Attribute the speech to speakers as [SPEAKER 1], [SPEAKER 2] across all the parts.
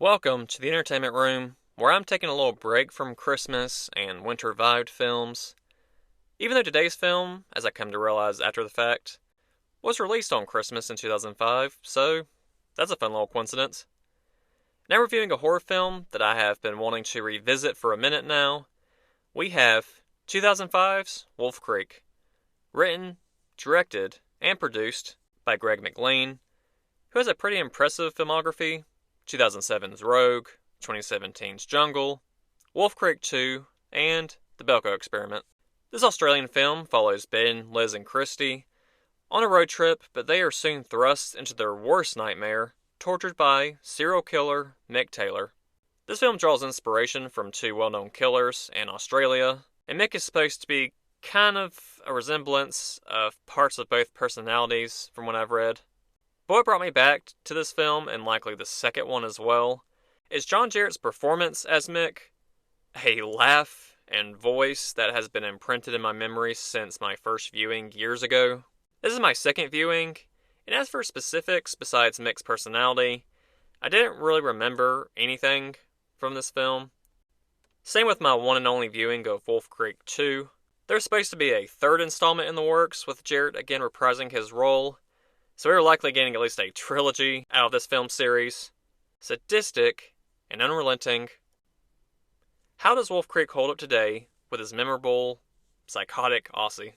[SPEAKER 1] Welcome to the entertainment room, where I'm taking a little break from Christmas and winter vibed films. Even though today's film, as I come to realize after the fact, was released on Christmas in 2005, so that's a fun little coincidence. Now reviewing a horror film that I have been wanting to revisit for a minute now, we have 2005's Wolf Creek, written, directed, and produced by Greg McLean, who has a pretty impressive filmography: 2007's Rogue, 2017's Jungle, Wolf Creek 2, and The Belko Experiment. This Australian film follows Ben, Liz, and Christy on a road trip, but they are soon thrust into their worst nightmare, tortured by serial killer Mick Taylor. This film draws inspiration from two well-known killers in Australia, and Mick is supposed to be kind of a resemblance of parts of both personalities from what I've read. But what brought me back to this film, and likely the second one as well, is John Jarratt's performance as Mick. A laugh and voice that has been imprinted in my memory since my first viewing years ago. This is my second viewing, and as for specifics besides Mick's personality, I didn't really remember anything from this film. Same with my one and only viewing of Wolf Creek 2. There's supposed to be a third installment in the works, with Jarratt again reprising his role, so we're likely getting at least a trilogy out of this film series. Sadistic and unrelenting. How does Wolf Creek hold up today with his memorable, psychotic Aussie?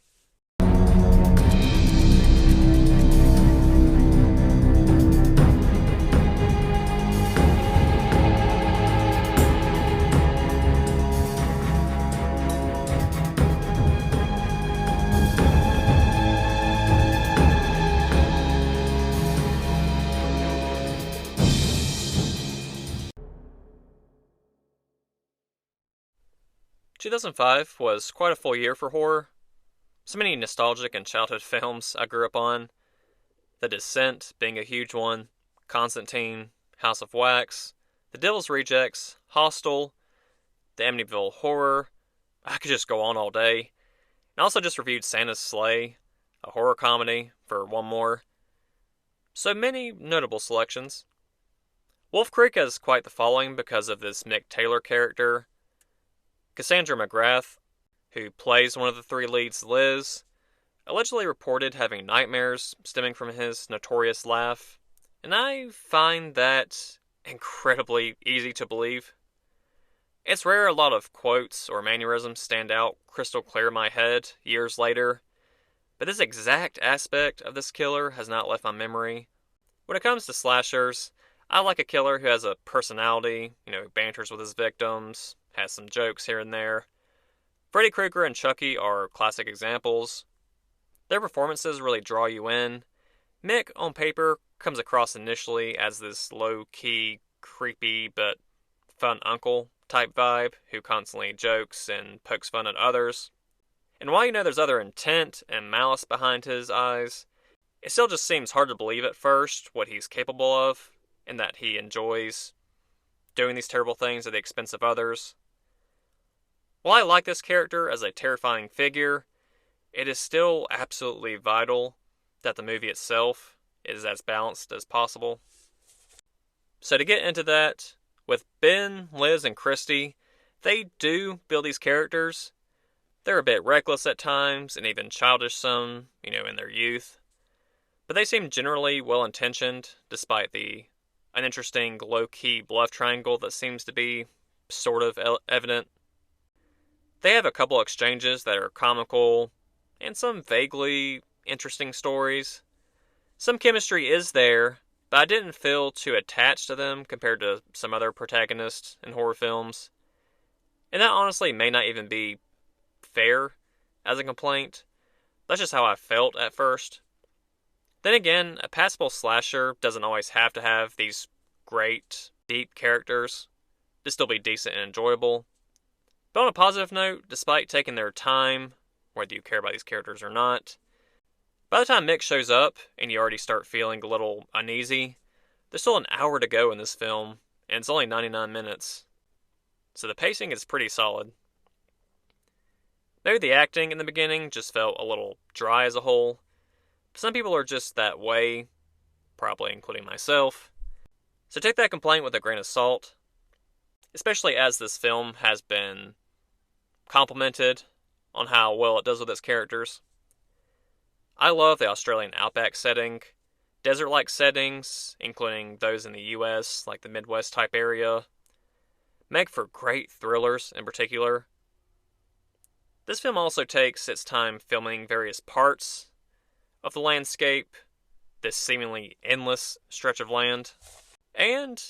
[SPEAKER 1] 2005 was quite a full year for horror. So many nostalgic and childhood films I grew up on. The Descent being a huge one, Constantine, House of Wax, The Devil's Rejects, Hostel, the Amityville Horror. I could just go on all day. And I also just reviewed Santa's Sleigh, a horror comedy, for one more. So many notable selections. Wolf Creek has quite the following because of this Mick Taylor character. Cassandra McGrath, who plays one of the three leads, Liz, allegedly reported having nightmares stemming from his notorious laugh, and I find that incredibly easy to believe. It's rare a lot of quotes or mannerisms stand out crystal clear in my head years later, but this exact aspect of this killer has not left my memory. When it comes to slashers, I like a killer who has a personality, who banters with his victims, has some jokes here and there. Freddy Krueger and Chucky are classic examples. Their performances really draw you in. Mick, on paper, comes across initially as this low-key, creepy, but fun uncle type vibe who constantly jokes and pokes fun at others. And while you know there's other intent and malice behind his eyes, it still just seems hard to believe at first what he's capable of, and that he enjoys doing these terrible things at the expense of others. While I like this character as a terrifying figure, it is still absolutely vital that the movie itself is as balanced as possible. So to get into that, with Ben, Liz, and Christy, they do build these characters. They're a bit reckless at times, and even childish some, in their youth. But they seem generally well-intentioned, despite the uninteresting low-key love triangle that seems to be sort of evident. They have a couple exchanges that are comical, and some vaguely interesting stories. Some chemistry is there, but I didn't feel too attached to them compared to some other protagonists in horror films. And that honestly may not even be fair as a complaint. That's just how I felt at first. Then again, a passable slasher doesn't always have to have these great, deep characters to still be decent and enjoyable. But on a positive note, despite taking their time, whether you care about these characters or not, by the time Mick shows up and you already start feeling a little uneasy, there's still an hour to go in this film, and it's only 99 minutes. So the pacing is pretty solid. Maybe the acting in the beginning just felt a little dry as a whole. Some people are just that way, probably including myself. So take that complaint with a grain of salt, especially as this film has been complimented on how well it does with its characters. I love the Australian outback setting. Desert-like settings, including those in the US, like the Midwest type area, make for great thrillers in particular. This film also takes its time filming various parts of the landscape, this seemingly endless stretch of land, and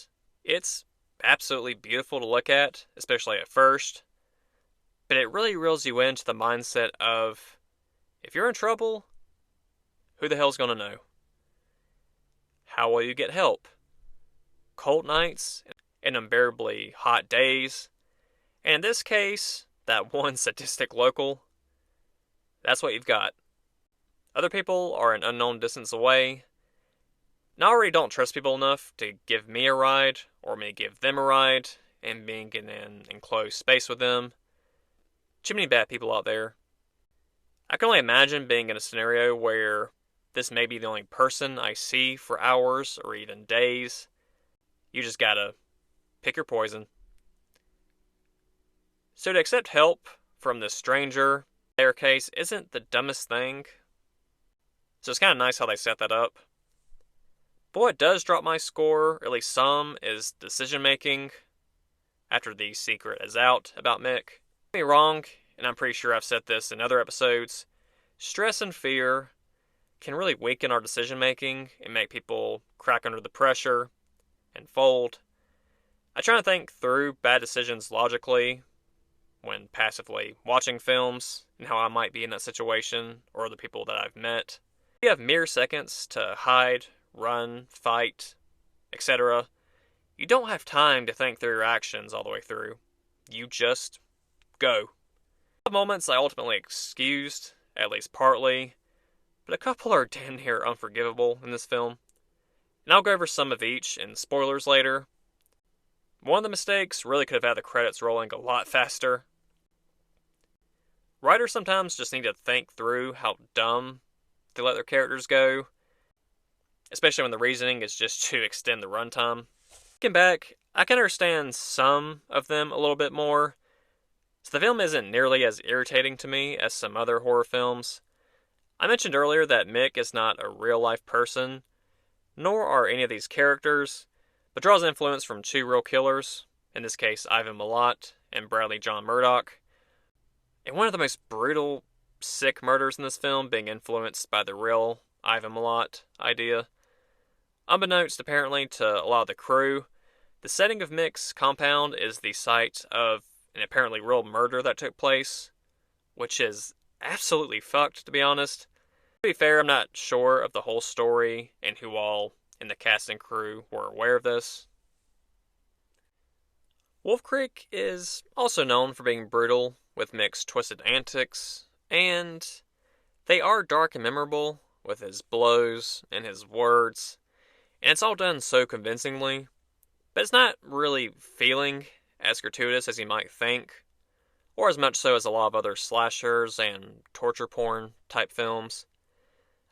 [SPEAKER 1] it's absolutely beautiful to look at, especially at first, but it really reels you into the mindset of, if you're in trouble, who the hell's gonna know? How will you get help? Cold nights and unbearably hot days, and in this case, that one sadistic local, that's what you've got. Other people are an unknown distance away, and I already don't trust people enough to give me a ride, or me give them a ride, and being in an enclosed space with them. Too many bad people out there. I can only imagine being in a scenario where this may be the only person I see for hours or even days. You just gotta pick your poison. So to accept help from this stranger, their case isn't the dumbest thing. So it's kind of nice how they set that up. But what does drop my score, or at least some, is decision making after the secret is out about Mick. Don't get me wrong, and I'm pretty sure I've said this in other episodes, stress and fear can really weaken our decision making and make people crack under the pressure and fold. I try to think through bad decisions logically when passively watching films and how I might be in that situation or the people that I've met. You have mere seconds to hide, run, fight, etc. You don't have time to think through your actions all the way through. You just go. The moments I ultimately excused, at least partly, but a couple are damn near unforgivable in this film. And I'll go over some of each in spoilers later. One of the mistakes really could have had the credits rolling a lot faster. Writers sometimes just need to think through how dumb they let their characters go, especially when the reasoning is just to extend the runtime. Looking back, I can understand some of them a little bit more, so the film isn't nearly as irritating to me as some other horror films. I mentioned earlier that Mick is not a real-life person, nor are any of these characters, but draws influence from two real killers, in this case Ivan Milat and Bradley John Murdoch. And one of the most brutal, sick murders in this film being influenced by the real Ivan Milat idea. Unbeknownst apparently to a lot of the crew, the setting of Mick's compound is the site of an apparently real murder that took place, which is absolutely fucked, to be honest. To be fair, I'm not sure of the whole story and who all in the cast and crew were aware of this. Wolf Creek is also known for being brutal, with Mick's twisted antics, and they are dark and memorable, with his blows and his words, and it's all done so convincingly, but it's not really feeling as gratuitous as you might think, or as much so as a lot of other slashers and torture porn type films.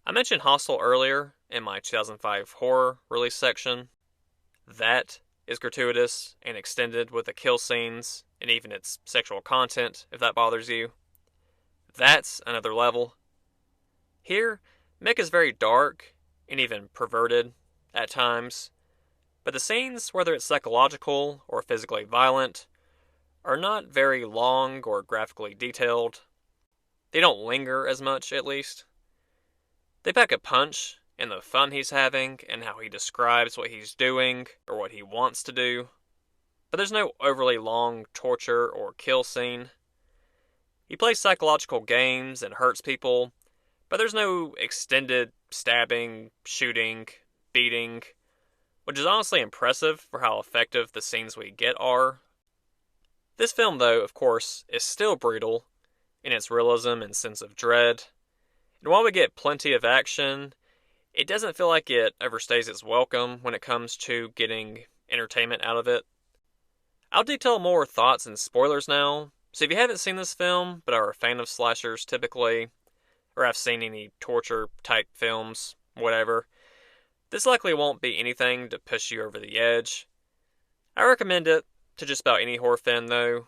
[SPEAKER 1] I mentioned Hostel earlier in my 2005 horror release section. That is gratuitous and extended with the kill scenes and even its sexual content, if that bothers you. That's another level. Here, Mick is very dark and even perverted at times, but the scenes, whether it's psychological or physically violent, are not very long or graphically detailed. They don't linger as much, at least. They pack a punch in the fun he's having and how he describes what he's doing or what he wants to do, but there's no overly long torture or kill scene. He plays psychological games and hurts people, but there's no extended stabbing, shooting, beating, which is honestly impressive for how effective the scenes we get are. This film, though, of course, is still brutal in its realism and sense of dread, and while we get plenty of action, it doesn't feel like it overstays its welcome when it comes to getting entertainment out of it. I'll detail more thoughts and spoilers now, so if you haven't seen this film, but are a fan of slashers typically, or have seen any torture type films, whatever, This likely won't be anything to push you over the edge. I recommend it to just about any horror fan, though.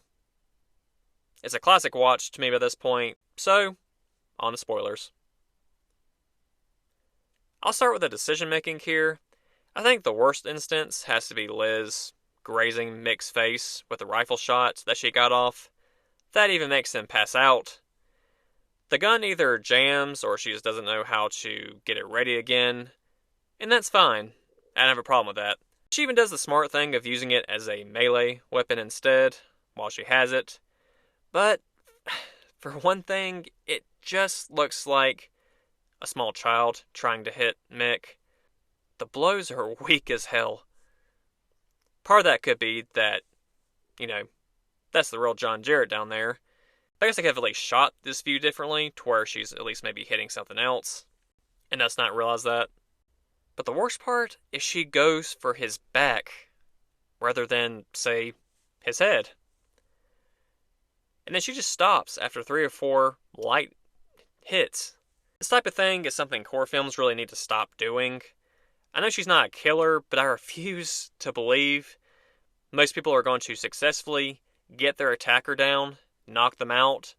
[SPEAKER 1] It's a classic watch to me by this point, so on to spoilers. I'll start with the decision making here. I think the worst instance has to be Liz grazing Mick's face with the rifle shot that she got off. That even makes him pass out. The gun either jams or she just doesn't know how to get it ready again, and that's fine. I don't have a problem with that. She even does the smart thing of using it as a melee weapon instead while she has it. But, for one thing, it just looks like a small child trying to hit Mick. The blows are weak as hell. Part of that could be that, that's the real John Jarrett down there. I guess they could have at least shot this view differently, to where she's at least maybe hitting something else, and us not realize that. But the worst part is she goes for his back, rather than, say, his head. And then she just stops after 3 or 4 light hits. This type of thing is something horror films really need to stop doing. I know she's not a killer, but I refuse to believe most people are going to successfully get their attacker down, knock them out,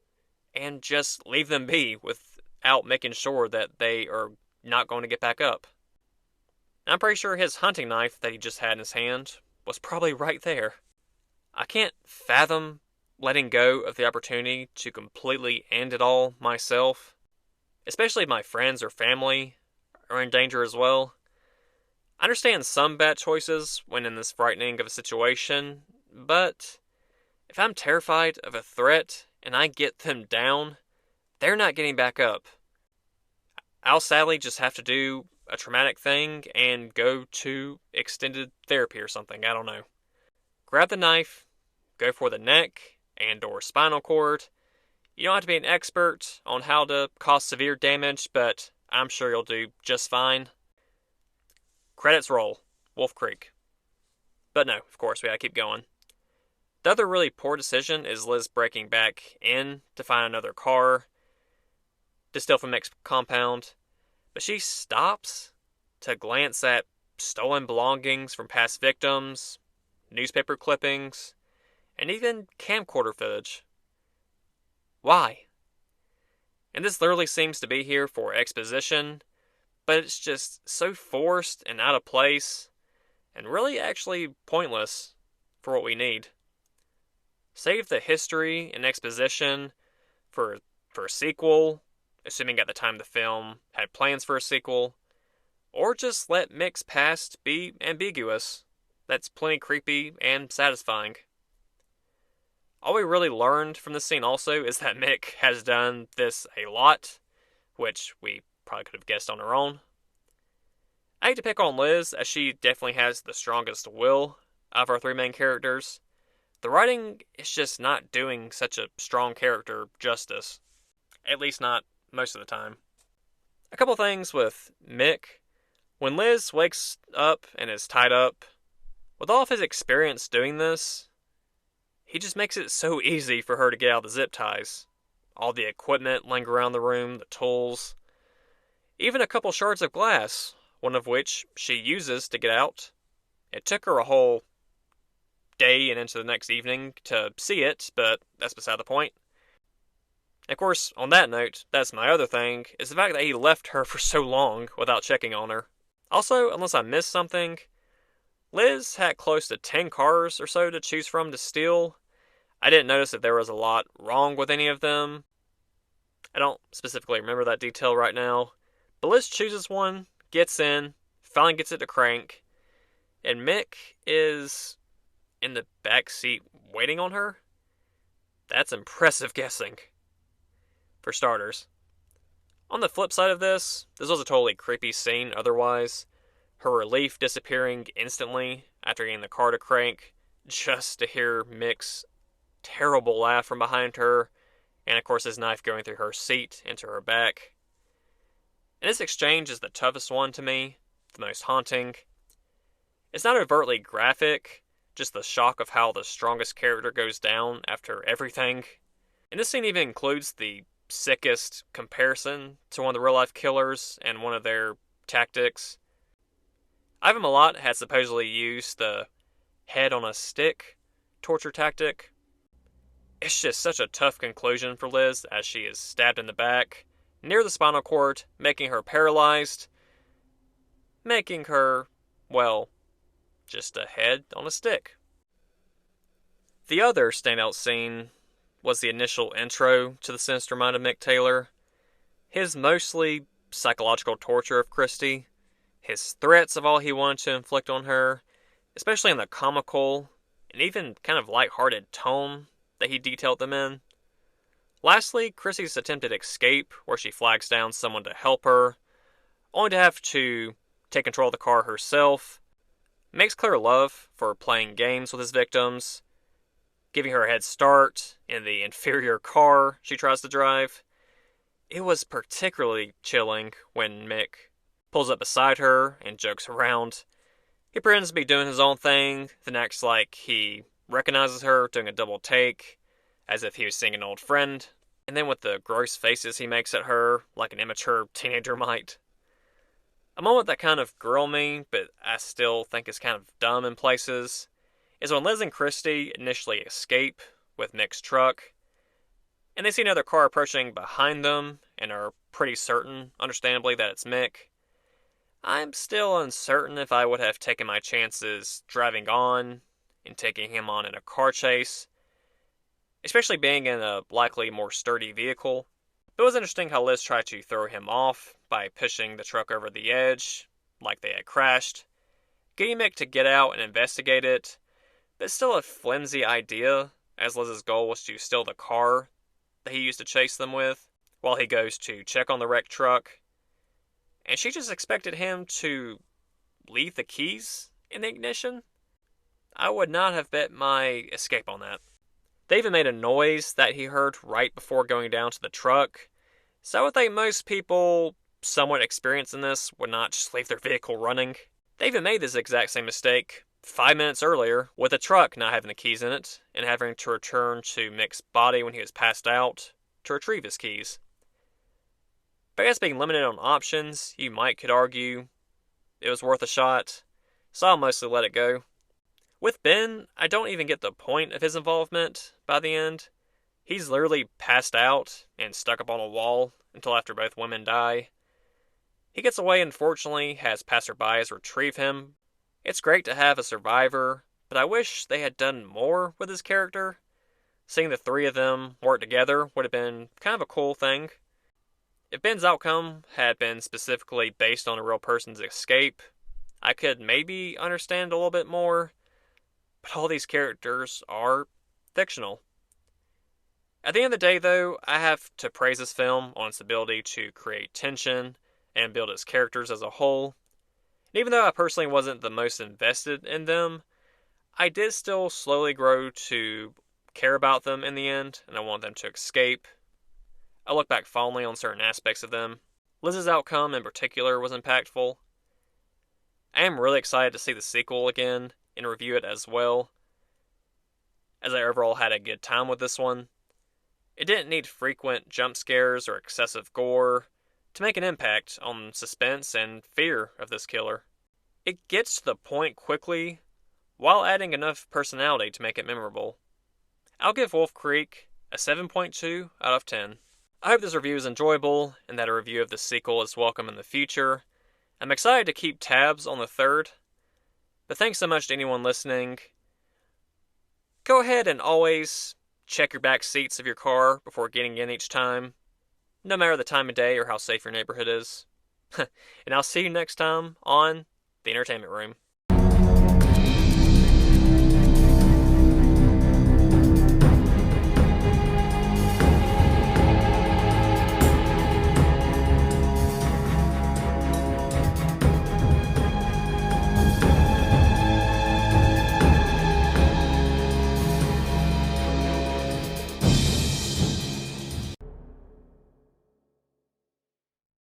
[SPEAKER 1] and just leave them be without making sure that they are not going to get back up. I'm pretty sure his hunting knife that he just had in his hand was probably right there. I can't fathom letting go of the opportunity to completely end it all myself, especially if my friends or family are in danger as well. I understand some bad choices when in this frightening of a situation, but if I'm terrified of a threat and I get them down, they're not getting back up. I'll sadly just have to do a traumatic thing and go to extended therapy or something, I don't know. Grab the knife, go for the neck and or spinal cord. You don't have to be an expert on how to cause severe damage, but I'm sure you'll do just fine. Credits roll. Wolf Creek. But no, of course, we gotta keep going. The other really poor decision is Liz breaking back in to find another car to steal from Mick's compound, but she stops to glance at stolen belongings from past victims, newspaper clippings, and even camcorder footage. Why? And this literally seems to be here for exposition, but it's just so forced and out of place, and really actually pointless for what we need. Save the history and exposition for a sequel, assuming at the time the film had plans for a sequel, or just let Mick's past be ambiguous. That's plenty creepy and satisfying. All we really learned from this scene also is that Mick has done this a lot, which we probably could have guessed on our own. I hate to pick on Liz, as she definitely has the strongest will of our 3 main characters. The writing is just not doing such a strong character justice. At least not most of the time. A couple things with Mick. When Liz wakes up and is tied up, with all of his experience doing this, he just makes it so easy for her to get out of the zip ties. All the equipment linger around the room, the tools, even a couple shards of glass, one of which she uses to get out. It took her a whole day and into the next evening to see it, but that's beside the point. Of course, on that note, that's my other thing, is the fact that he left her for so long without checking on her. Also, unless I missed something, Liz had close to 10 cars or so to choose from to steal. I didn't notice that there was a lot wrong with any of them. I don't specifically remember that detail right now. But Liz chooses one, gets in, finally gets it to crank, and Mick is in the back seat waiting on her? That's impressive guessing, for starters. On the flip side of this was a totally creepy scene otherwise. Her relief disappearing instantly after getting the car to crank, just to hear Mick's terrible laugh from behind her, and of course his knife going through her seat into her back. And this exchange is the toughest one to me, the most haunting. It's not overtly graphic, just the shock of how the strongest character goes down after everything. And this scene even includes the sickest comparison to one of the real-life killers and one of their tactics. Ivan Milat had supposedly used the head on a stick torture tactic. It's just such a tough conclusion for Liz as she is stabbed in the back, near the spinal cord, making her paralyzed, making her, well, just a head on a stick. The other standout scene was the initial intro to the sinister mind of Mick Taylor. His mostly psychological torture of Christy, his threats of all he wanted to inflict on her, especially in the comical and even kind of light-hearted tone that he detailed them in. Lastly, Chrissy's attempted escape, where she flags down someone to help her, only to have to take control of the car herself, makes clear love for playing games with his victims, giving her a head start in the inferior car she tries to drive. It was particularly chilling when Mick pulls up beside her and jokes around. He pretends to be doing his own thing, then acts like he recognizes her, doing a double take, as if he was seeing an old friend, and then with the gross faces he makes at her, like an immature teenager might. A moment that kind of grew on me, but I still think is kind of dumb in places, is when Liz and Christy initially escape with Mick's truck, and they see another car approaching behind them, and are pretty certain, understandably, that it's Mick. I'm still uncertain if I would have taken my chances driving on and taking him on in a car chase, especially being in a likely more sturdy vehicle. It was interesting how Liz tried to throw him off by pushing the truck over the edge, like they had crashed, getting Mick to get out and investigate it, but it's still a flimsy idea, as Liz's goal was to steal the car that he used to chase them with, while he goes to check on the wrecked truck. And she just expected him to leave the keys in the ignition? I would not have bet my escape on that. They even made a noise that he heard right before going down to the truck, so I would think most people somewhat experienced in this would not just leave their vehicle running. They even made this exact same mistake 5 minutes earlier, with the truck not having the keys in it, and having to return to Mick's body when he was passed out to retrieve his keys. But I guess being limited on options, you could argue it was worth a shot, so I'll mostly let it go. With Ben, I don't even get the point of his involvement by the end. He's literally passed out and stuck up on a wall until after both women die. He gets away and fortunately has passerbys retrieve him. It's great to have a survivor, but I wish they had done more with his character. Seeing the three of them work together would have been kind of a cool thing. If Ben's outcome had been specifically based on a real person's escape, I could maybe understand a little bit more, but all these characters are fictional. At the end of the day, though, I have to praise this film on its ability to create tension and build its characters as a whole. And even though I personally wasn't the most invested in them, I did still slowly grow to care about them in the end, and I want them to escape. I look back fondly on certain aspects of them. Liz's outcome in particular was impactful. I am really excited to see the sequel again and review it as well, as I overall had a good time with this one. It didn't need frequent jump scares or excessive gore to make an impact on suspense and fear of this killer. It gets to the point quickly, while adding enough personality to make it memorable. I'll give Wolf Creek a 7.2 out of 10. I hope this review is enjoyable, and that a review of the sequel is welcome in the future. I'm excited to keep tabs on the third, but thanks so much to anyone listening. Go ahead and always check your back seats of your car before getting in each time, no matter the time of day or how safe your neighborhood is. And I'll see you next time on The Entertainment Room.